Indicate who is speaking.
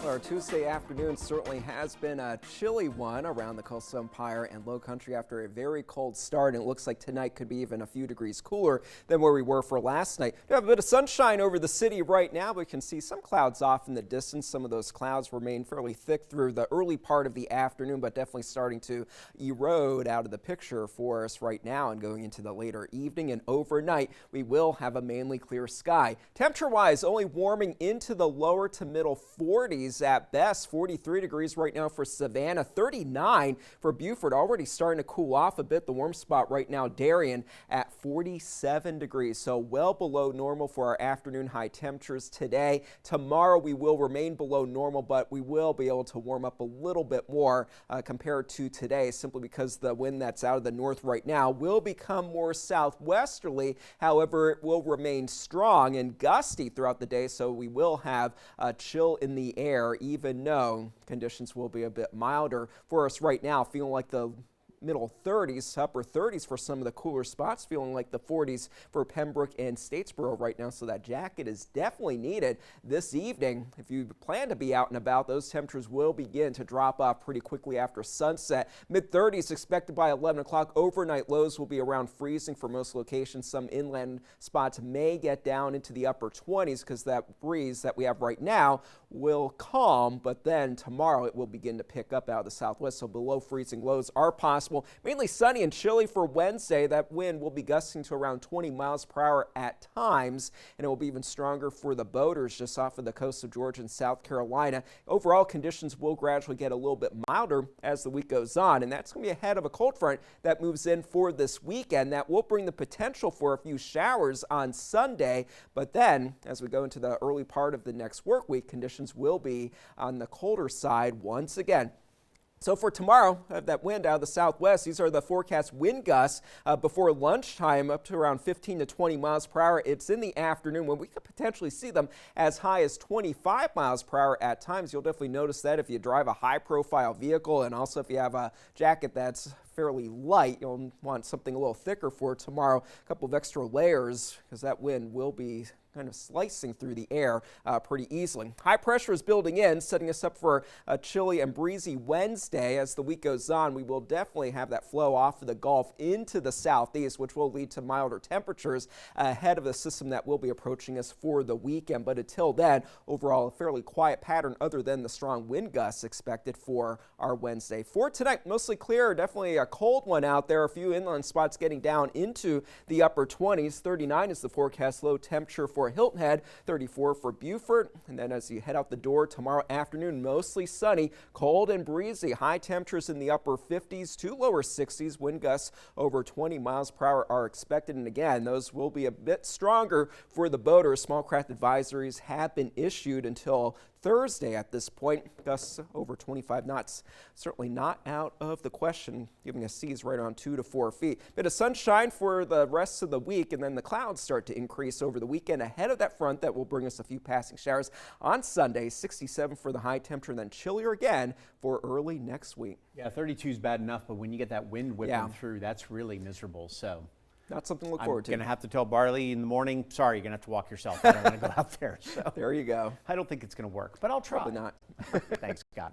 Speaker 1: Our Tuesday afternoon certainly has been a chilly one around the Coastal Empire and Low Country after a very cold start, and it looks like tonight could be even a few degrees cooler than where we were for last night. We have a bit of sunshine over the city right now. We can see some clouds off in the distance. Some of those clouds remain fairly thick through the early part of the afternoon, but definitely starting to erode out of the picture for us right now and going into the later evening and overnight. We will have a mainly clear sky. Temperature-wise, only warming into the lower to middle 40s at best. 43 degrees right now for Savannah, 39 for Beaufort, already starting to cool off a bit. The warm spot right now, Darien, at 47 degrees, so well below normal for our afternoon high temperatures today. Tomorrow we will remain below normal, but we will be able to warm up a little bit more compared to today, simply because the wind that's out of the north right now will become more southwesterly. However, it will remain strong and gusty throughout the day, so we will have a chill in the air, even though conditions will be a bit milder for us right now, feeling like the middle 30s, upper 30s for some of the cooler spots, feeling like the 40s for Pembroke and Statesboro right now. So that jacket is definitely needed this evening. If you plan to be out and about, those temperatures will begin to drop off pretty quickly after sunset. Mid 30s expected by 11 o'clock. Overnight lows will be around freezing for most locations. Some inland spots may get down into the upper 20s because that breeze that we have right now will calm, but then tomorrow it will begin to pick up out of the southwest, so below freezing lows are possible. Mainly sunny and chilly for Wednesday. That wind will be gusting to around 20 miles per hour at times, and it will be even stronger for the boaters just off of the coast of Georgia and South Carolina. Overall, conditions will gradually get a little bit milder as the week goes on, and that's going to be ahead of a cold front that moves in for this weekend. That will bring the potential for a few showers on Sunday, but then as we go into the early part of the next work week, conditions will be on the colder side once again. So for tomorrow, that wind out of the southwest, these are the forecast wind gusts before lunchtime, up to around 15 to 20 miles per hour. It's in the afternoon when we could potentially see them as high as 25 miles per hour at times. You'll definitely notice that if you drive a high-profile vehicle, and also if you have a jacket that's fairly light, you'll want something a little thicker for tomorrow. A couple of extra layers, because that wind will be kind of slicing through the air pretty easily. High pressure is building in, setting us up for a chilly and breezy Wednesday. As the week goes on, we will definitely have that flow off of the Gulf into the southeast, which will lead to milder temperatures ahead of the system that will be approaching us for the weekend. But until then, overall, a fairly quiet pattern other than the strong wind gusts expected for our Wednesday. For tonight, mostly clear, definitely a cold one out there. A few inland spots getting down into the upper 20s. 39 is the forecast low temperature for Hilton Head, 34 for Beaufort. And then as you head out the door tomorrow afternoon, mostly sunny, cold and breezy. High temperatures in the upper 50s to lower 60s. Wind gusts over 20 miles per hour are expected. And again, those will be a bit stronger for the boaters. Small craft advisories have been issued until Thursday at this point. Gusts over 25 knots certainly not out of the question, giving us seas right around 2 to 4 feet. Bit of sunshine for the rest of the week, and then the clouds start to increase over the weekend ahead of that front that will bring us a few passing showers on Sunday. 67 for the high temperature, and then chillier again for early next week.
Speaker 2: Yeah, 32 is bad enough, but when you get that wind whipping through, that's really miserable. So
Speaker 1: not something to look forward to.
Speaker 2: I'm going to have to tell Barley in the morning, sorry, you're going to have to walk yourself. I don't want to go out there. So
Speaker 1: there you go.
Speaker 2: I don't think it's going to work, but I'll try.
Speaker 1: Probably not.
Speaker 2: Thanks, Scott.